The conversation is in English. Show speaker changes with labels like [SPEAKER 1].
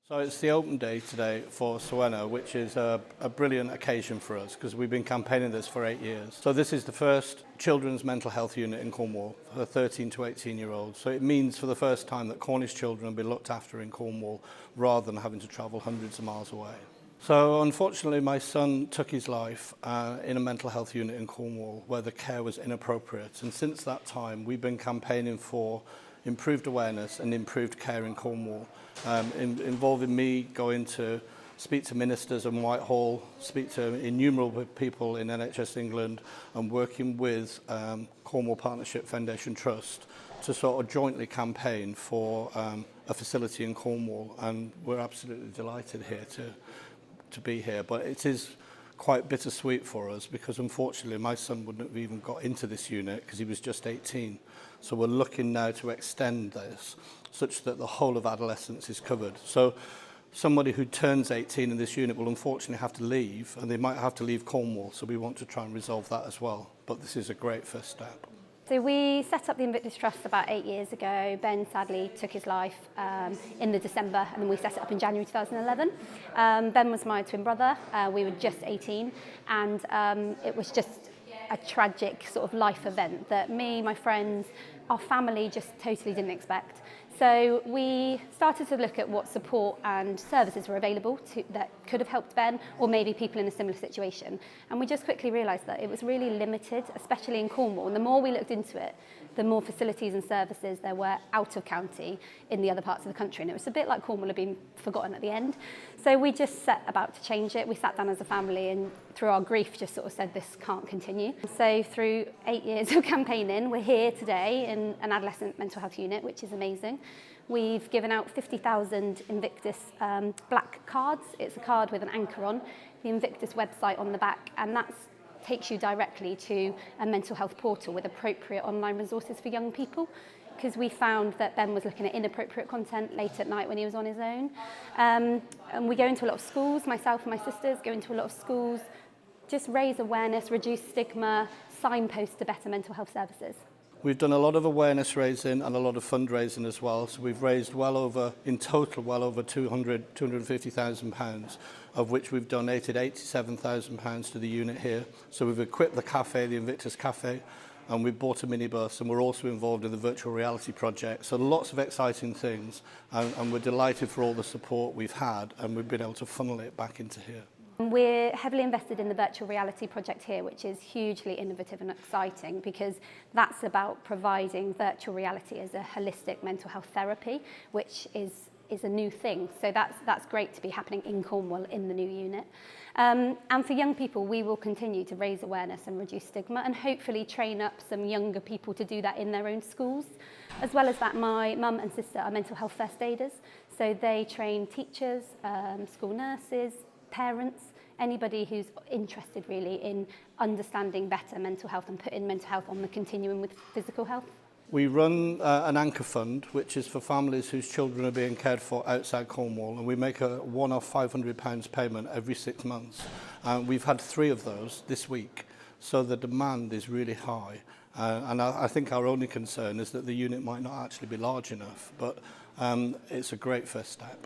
[SPEAKER 1] So it's the open day today for Sowenna, which is a brilliant occasion for us because we've been campaigning this for 8 years. So this is the first children's mental health unit in Cornwall for 13 to 18-year-olds. So it means for the first time that Cornish children will be looked after in Cornwall rather than having to travel hundreds of miles away. So unfortunately my son took his life in a mental health unit in Cornwall where the care was inappropriate, and since that time we've been campaigning for improved awareness and improved care in Cornwall, involving me going to speak to ministers in Whitehall, speak to innumerable people in NHS England, and working with Cornwall Partnership Foundation Trust to sort of jointly campaign for a facility in Cornwall, and we're absolutely delighted here to be here. But it is quite bittersweet for us because unfortunately my son wouldn't have even got into this unit because he was just 18. So we're looking now to extend this such that the whole of adolescence is covered. So somebody who turns 18 in this unit will unfortunately have to leave, and they might have to leave Cornwall, so we want to try and resolve that as well. But this is a great first step.
[SPEAKER 2] So we set up the Invictus Trust about 8 years ago. Ben sadly took his life in the December, and then we set it up in January 2011. Ben was my twin brother. We were just 18, and it was just a tragic sort of life event that me, my friends, our family just totally didn't expect. So we started to look at what support and services were available that could have helped Ben, or maybe people in a similar situation. And we just quickly realised that it was really limited, especially in Cornwall. And the more we looked into it, the more facilities and services there were out of county in the other parts of the country. And it was a bit like Cornwall had been forgotten at the end. So we just set about to change it. We sat down as a family and through our grief just sort of said this can't continue. So through 8 years of campaigning, we're here today in an adolescent mental health unit, which is amazing. We've given out 50,000 Invictus black cards. It's a card with an anchor on, the Invictus website on the back, and that takes you directly to a mental health portal with appropriate online resources for young people, because we found that Ben was looking at inappropriate content late at night when he was on his own. And we go into a lot of schools, myself and my sisters go into a lot of schools, just raise awareness, reduce stigma, signpost to better mental health services.
[SPEAKER 1] We've done a lot of awareness raising and a lot of fundraising as well. So we've raised in total, well over £250,000, of which we've donated £87,000 to the unit here. So we've equipped the cafe, the Invictus Cafe, and we've bought a minibus, and we're also involved in the virtual reality project. So lots of exciting things, and we're delighted for all the support we've had, and we've been able to funnel it back into here.
[SPEAKER 2] We're heavily invested in the virtual reality project here, which is hugely innovative and exciting because that's about providing virtual reality as a holistic mental health therapy, which is a new thing. So that's great to be happening in Cornwall in the new unit. And for young people, we will continue to raise awareness and reduce stigma and hopefully train up some younger people to do that in their own schools. As well as that, my mum and sister are mental health first aiders. So they train teachers, school nurses, parents, anybody who's interested really in understanding better mental health and putting mental health on the continuum with physical health.
[SPEAKER 1] We run an anchor fund, which is for families whose children are being cared for outside Cornwall, and we make a one-off £500 payment every 6 months. We've had 3 of those this week, so the demand is really high. And I think our only concern is that the unit might not actually be large enough, but it's a great first step.